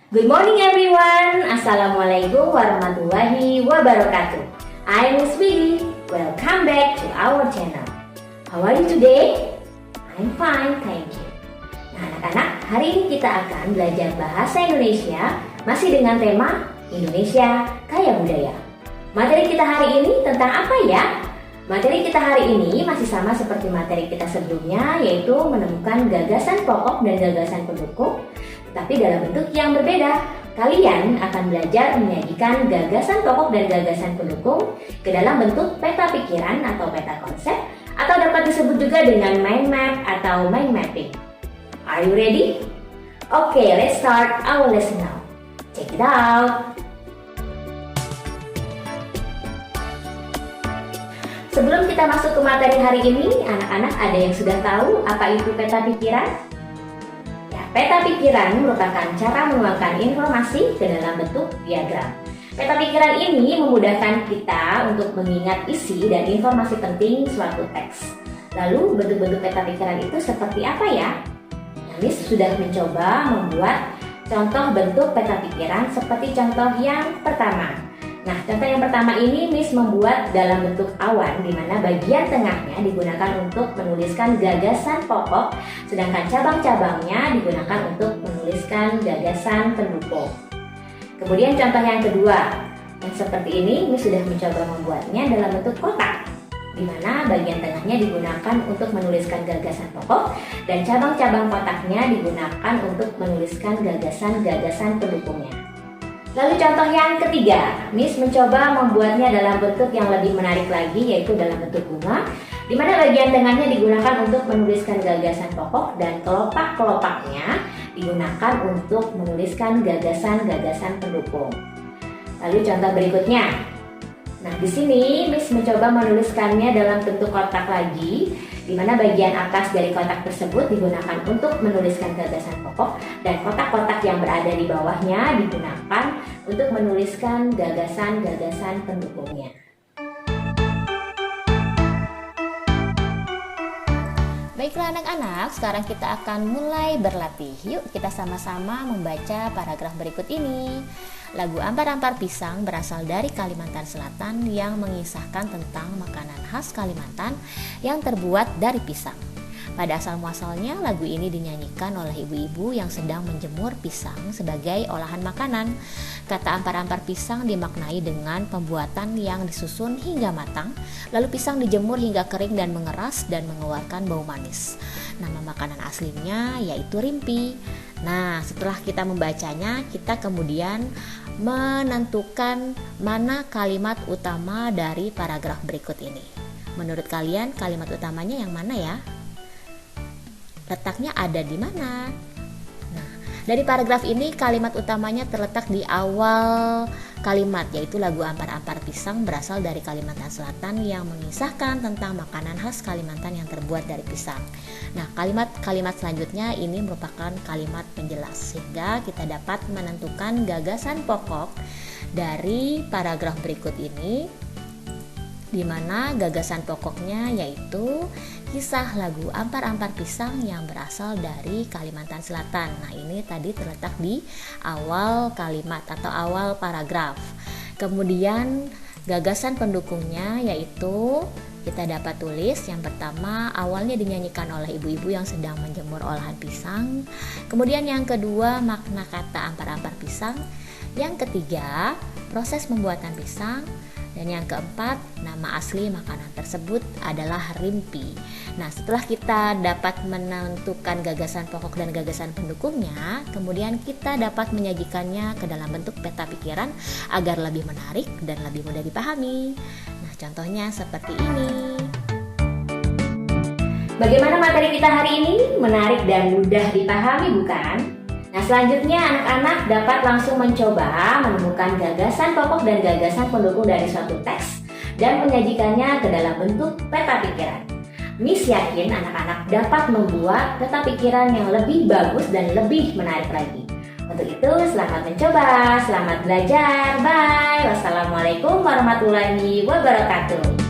Good morning everyone. Assalamualaikum warahmatullahi wabarakatuh. I'm Miss Willy. Welcome back to our channel. How are you today? I'm fine, thank you. Nah anak-anak, hari ini kita akan belajar bahasa Indonesia masih dengan tema Indonesia Kaya Budaya. Materi kita hari ini tentang apa ya? Materi kita hari ini masih sama seperti materi kita sebelumnya, yaitu menemukan gagasan pokok dan gagasan pendukung, tetapi dalam bentuk yang berbeda. Kalian akan belajar menyajikan gagasan pokok dan gagasan pendukung ke dalam bentuk peta pikiran atau peta konsep, atau dapat disebut juga dengan mind map atau mind mapping. Are you ready? Okay, let's start our lesson now. Check it out! Sebelum kita masuk ke materi hari ini, anak-anak ada yang sudah tahu apa itu peta pikiran? Ya, peta pikiran merupakan cara menuangkan informasi ke dalam bentuk diagram. Peta pikiran ini memudahkan kita untuk mengingat isi dan informasi penting suatu teks. Lalu bentuk-bentuk peta pikiran itu seperti apa ya? Miss sudah mencoba membuat contoh bentuk peta pikiran seperti contoh yang pertama. Nah, contoh yang pertama ini Miss membuat dalam bentuk awan, di mana bagian tengahnya digunakan untuk menuliskan gagasan pokok, sedangkan cabang-cabangnya digunakan untuk menuliskan gagasan pendukung. Kemudian contoh yang kedua, yang seperti ini Miss sudah mencoba membuatnya dalam bentuk kotak, di mana bagian tengahnya digunakan untuk menuliskan gagasan pokok dan cabang-cabang kotaknya digunakan untuk menuliskan gagasan-gagasan pendukungnya. Lalu contoh yang ketiga, Miss mencoba membuatnya dalam bentuk yang lebih menarik lagi, yaitu dalam bentuk bunga, di mana bagian tengahnya digunakan untuk menuliskan gagasan pokok dan kelopak-kelopaknya digunakan untuk menuliskan gagasan-gagasan pendukung. Lalu contoh berikutnya. Nah, di sini Miss mencoba menuliskannya dalam bentuk kotak lagi, di mana bagian atas dari kotak tersebut digunakan untuk menuliskan gagasan pokok dan kotak-kotak yang berada di bawahnya digunakan untuk menuliskan gagasan-gagasan pendukungnya. Baiklah anak-anak, sekarang kita akan mulai berlatih. Yuk kita sama-sama membaca paragraf berikut ini. Lagu Ampar-Ampar Pisang berasal dari Kalimantan Selatan yang mengisahkan tentang makanan khas Kalimantan yang terbuat dari pisang. Pada asal-muasalnya lagu ini dinyanyikan oleh ibu-ibu yang sedang menjemur pisang sebagai olahan makanan. Kata ampar-ampar pisang dimaknai dengan pembuatan yang disusun hingga matang, lalu pisang dijemur hingga kering dan mengeras dan mengeluarkan bau manis. Nama makanan aslinya yaitu rimpi. Nah, setelah kita membacanya, kita kemudian menentukan mana kalimat utama dari paragraf berikut ini. Menurut kalian kalimat utamanya yang mana ya? Letaknya ada di mana? Nah, dari paragraf ini kalimat utamanya terletak di awal kalimat, yaitu lagu Ampar-Ampar Pisang berasal dari Kalimantan Selatan yang mengisahkan tentang makanan khas Kalimantan yang terbuat dari pisang. Nah, kalimat-kalimat selanjutnya ini merupakan kalimat penjelas, sehingga kita dapat menentukan gagasan pokok dari paragraf berikut ini, di mana gagasan pokoknya yaitu kisah lagu Ampar-Ampar Pisang yang berasal dari Kalimantan Selatan. Nah, ini tadi terletak di awal kalimat atau awal paragraf. Kemudian gagasan pendukungnya yaitu kita dapat tulis yang pertama awalnya dinyanyikan oleh ibu-ibu yang sedang menjemur olahan pisang. Kemudian yang kedua makna kata ampar-ampar pisang. Yang ketiga proses pembuatan pisang. Dan yang keempat, nama asli makanan tersebut adalah rimpi. Nah, setelah kita dapat menentukan gagasan pokok dan gagasan pendukungnya, kemudian kita dapat menyajikannya ke dalam bentuk peta pikiran agar lebih menarik dan lebih mudah dipahami. Nah, contohnya seperti ini. Bagaimana materi kita hari ini? Menarik dan mudah dipahami, bukan? Nah, selanjutnya anak-anak dapat langsung mencoba menemukan gagasan pokok dan gagasan pendukung dari suatu teks dan menyajikannya ke dalam bentuk peta pikiran. Miss yakin anak-anak dapat membuat peta pikiran yang lebih bagus dan lebih menarik lagi. Untuk itu, selamat mencoba, selamat belajar, bye. Wassalamualaikum warahmatullahi wabarakatuh.